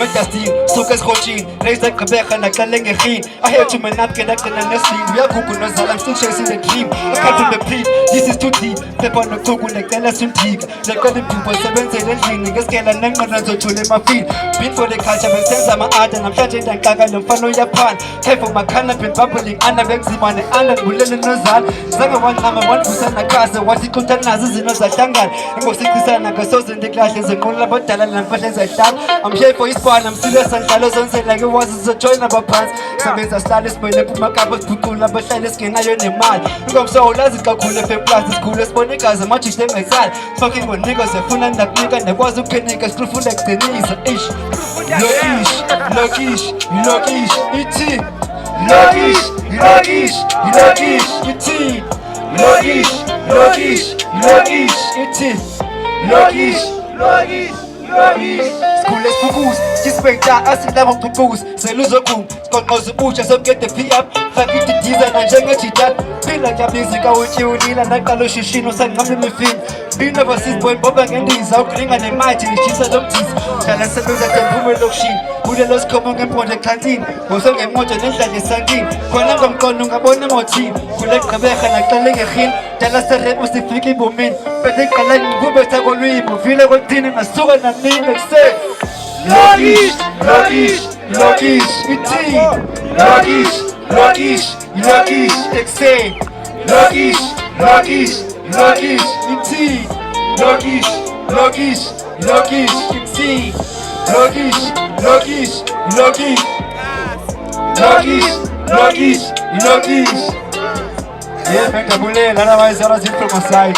medastine suka esikhotshini raise agqibeka naqale ngehini I had to man up ke ndaqina nesini uyagugunozala I'm still chasing the dream I can't feel the beat this is too deep phepha nochuku ndicela sindika ndaqala ibhubho sebenzele endlini ngesikela nenqondo nzothule emafini been for the culture bensenza ama-art namhlanje ndanqaka lo mfana uyaphana careful makhana been bubbling under bengzima ne-under ngibulele nozala zange wancama wandivusana kase wathi ixutha nazo izinto zahlangana ingosicisana ngasoze ndiklahle zenqula abadala nampahla ezahlanga I'm here for isibhana I'm serious anhlalo zonzela ke wazi sizojoyina abaphansi sebenza sihlale sibhele pumakapa sibhucula abahlale esingenayo nemali ingomsowo lazi kakhulu efeplasi isikhulu esibone igazi amajishe engaysali fucking ngonika ziyafuna ndakunika ndakwazi ukuphenika sihlufunda kugcinisa ish Lokish, iti Lokish, iti Lokish, iti School esifukuza sispecta asilava ngcucuza seluzogquma siqonqoza ubutsha sokugeda p-up fake ididizana njengejitata phila kyabizika utyiwulila ndaqala ushishino sanqamla imifini binoversisboy boba ngendiza ukulinga nemathi nditshisa lo mdiza hlala sebenza ndemphume elokishini kulelo sikhomo ngempondo ekhantini ngosengemoto nendlala esankini khona ngomqondo ungabona emothini kule gqibeka naqale ngehini dala serepo sifika ibomini phethe iqalani ngikubetha kolwimi uvile kwethini ngasuka namini ekuseni Lokish, iti Lokish, ekuseni Lokish, iti Lokish, iti Lokish. Yeah, mengabulela otherwise I was in from my side.